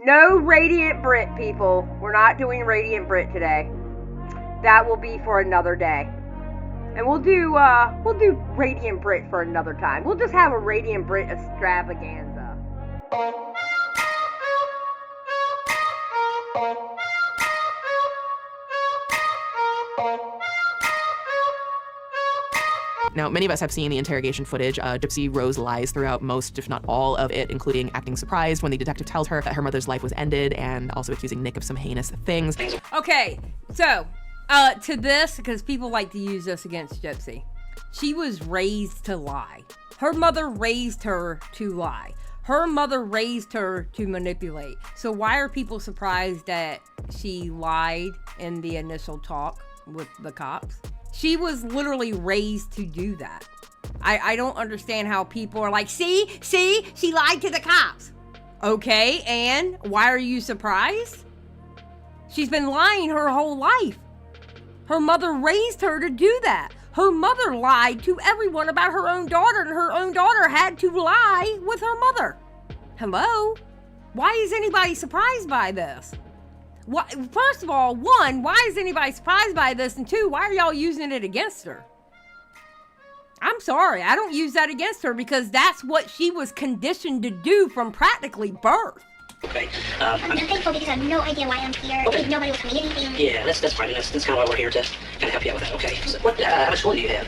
No Radiant Brit, people. We're not doing Radiant Brit today. That will be for another day. And we'll do Radiant Brit for another time. We'll just have a Radiant Brit extravaganza. Now, many of us have seen the interrogation footage. Gypsy Rose lies throughout most, if not all, of it, including acting surprised when the detective tells her that her mother's life was ended, and also accusing Nick of some heinous things. Okay, so, to this, because people like to use this against Gypsy, she was raised to lie. Her mother raised her to lie. Her mother raised her to manipulate. So why are people surprised that she lied in the initial talk with the cops? She was literally raised to do that. I don't understand how people are like, see, she lied to the cops. Okay, and why are you surprised? She's been lying her whole life. Her mother raised her to do that. Her mother lied to everyone about her own daughter, and her own daughter had to lie with her mother. Hello? Why is anybody surprised by this? First of all, one, why is anybody surprised by this? And two, why are y'all using it against her? I'm sorry, I don't use that against her because that's what she was conditioned to do from practically birth. Okay. I'm thankful because I have no idea why I'm here. Okay. Nobody will tell me anything. Yeah, that's fine. That's kind of why we're here to kind of help you out with that. Okay. So how much school do you have?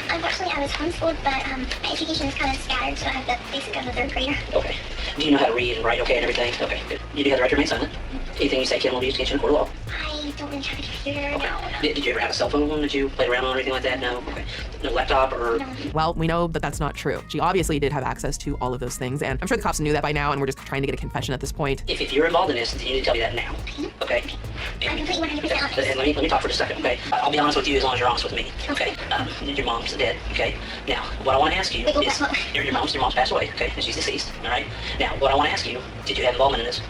Unfortunately, I was homeschooled, but my education is kind of scattered, so I have the basic of a third grader. Okay. Do you know how to read and write okay and everything? Okay, good. You do have the right to remain silent. Anything you say can be used against you in court of law. I don't really have a computer, Okay. no. Did you ever have a cell phone that you played around on or anything like that? No? Okay. No laptop or... No. Well, we know that that's not true. She obviously did have access to all of those things, and I'm sure the cops knew that by now, and we're just trying to get a confession at this point. If you're involved in this, then you need to tell me that now. Okay? I'm completely 100% honest. And let me talk for just a second, okay? I'll be honest with you as long as you're honest with me, okay? Your mom's dead, okay? Now, what I want to ask you is... Your mom's passed away, okay? And she's deceased, all right? Now, what I want to ask you, did you have involvement in this?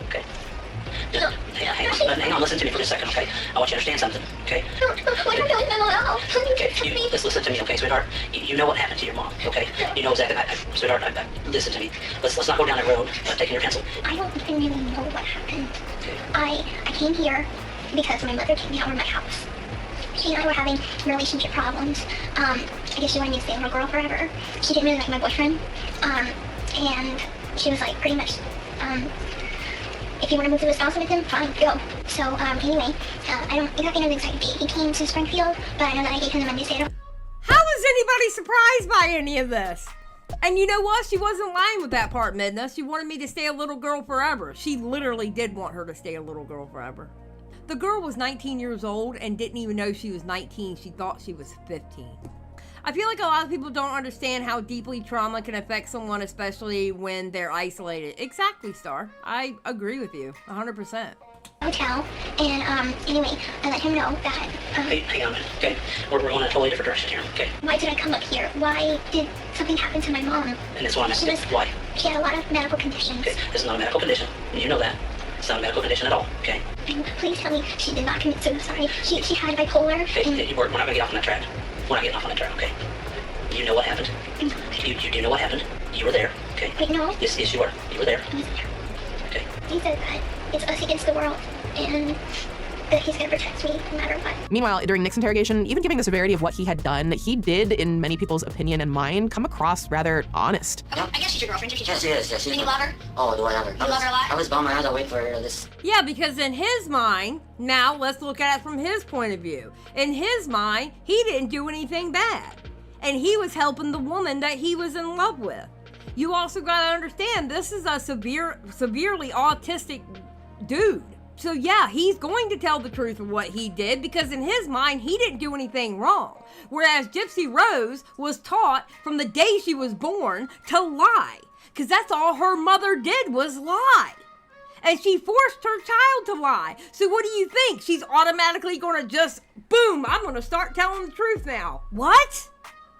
Okay? Just, hang on, listen to me for just a second, okay? I want you to understand something, okay? What am I doing now? Okay, just listen to me, okay, sweetheart? You know what happened to your mom, okay? You know exactly, sweetheart, listen to me. Let's not go down that road, taking your pencil. I don't even really know what happened. Okay. I came here because my mother kicked me out of my house. She and I were having relationship problems. I guess she wanted me to stay with my girl forever. She didn't really like my boyfriend. And she was like, pretty much, if you want to move to Wisconsin with him, fine, go. So, anyway, I don't exactly know the exact date he came to Springfield, but I know that I gave him the Monday schedule. How is anybody surprised by any of this? And you know what? She wasn't lying with that part, Midna. She wanted me to stay a little girl forever. She literally did want her to stay a little girl forever. The girl was 19 years old and didn't even know she was 19. She thought she was 15. I feel like a lot of people don't understand how deeply trauma can affect someone, especially when they're isolated. Exactly, Star. I agree with you, 100%. Hotel, and anyway, I let him know that, Hey, hang on a minute, okay? We're going in a totally different direction here, okay? why did I come up here? Why did something happen to my mom? And that's what I'm asking. Why? She had a lot of medical conditions. Okay, this is not a medical condition. You know that. It's not a medical condition at all, okay? And please tell me she did not commit suicide. She had bipolar. Okay, we're not going to get off on that track. We're not getting off on that track, okay? You know what happened. You do know what happened. You were there, okay? Wait, no. Yes, you were. You were there. I wasn't there. Okay. He said that it's us against the world, and that he's gonna protect me no matter what. Meanwhile, during Nick's interrogation, even given the severity of what he had done, he did, in many people's opinion and mine, come across rather honest. I guess she's your girlfriend. Yes, she is. Yes, And you love her? Oh, do I love her? You love her a lot? I was bummed. I had to wait for this. Yeah, because in his mind, now let's look at it from his point of view. In his mind, he didn't do anything bad. And he was helping the woman that he was in love with. You also gotta understand, this is a severely autistic dude. So yeah, he's going to tell the truth of what he did because in his mind, he didn't do anything wrong. Whereas Gypsy Rose was taught from the day she was born to lie. Because that's all her mother did was lie. And she forced her child to lie. So what do you think? She's automatically gonna just, boom, I'm gonna start telling the truth now. What?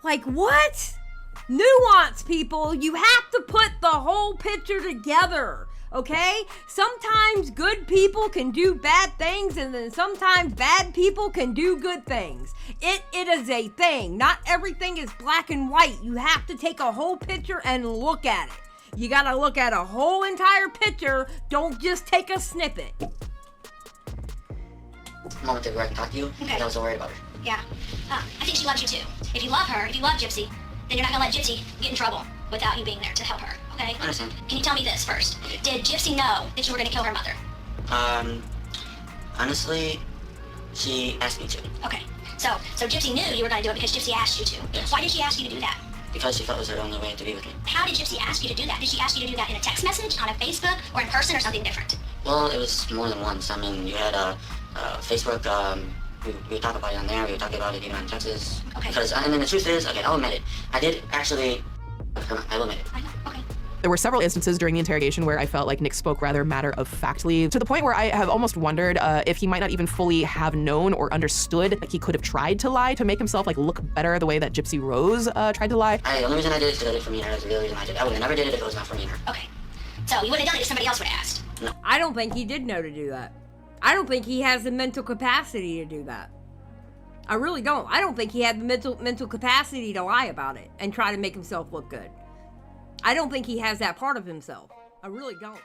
Like what? Nuance, people. You have to put the whole picture together, okay? Sometimes good people can do bad things, and then sometimes bad people can do good things. It is a thing. Not everything is black and white. You have to take a whole picture and look at it. You gotta look at a whole entire picture. Don't just take a snippet. Moment where I can talk to you. Okay. I was so worried about her. Yeah. I think she loves you too. If you love her, if you love Gypsy, then you're not gonna let Gypsy get in trouble without you being there to help her, okay? I understand. Can you tell me this first? Did Gypsy know that you were gonna kill her mother? Honestly, she asked me to. Okay. So Gypsy knew you were gonna do it because Gypsy asked you to. Yes. Why did she ask you to do that? Because she felt it was her only way to be with me. How did Gypsy ask you to do that? Did she ask you to do that in a text message, on a Facebook, or in person, or something different? Well, it was more than once. I mean, you had Facebook, we would talk about it on there, we would talk about it even on Texas. Okay. Because, I mean, the truth is, okay, I'll admit it. I did actually, I will admit it. I know. Okay. There were several instances during the interrogation where I felt like Nick spoke rather matter-of-factly, to the point where I have almost wondered if he might not even fully have known or understood that he could have tried to lie to make himself like look better the way that Gypsy Rose tried to lie. The only reason I did it is because I did it for me and her. That's the real reason I did it. I would have never did it if it was not for me and her. Okay. So you wouldn't have done it if somebody else would have asked. I don't think he did know to do that. I don't think he has the mental capacity to do that. I really don't. I don't think he had the mental capacity to lie about it and try to make himself look good. I don't think he has that part of himself. I really don't.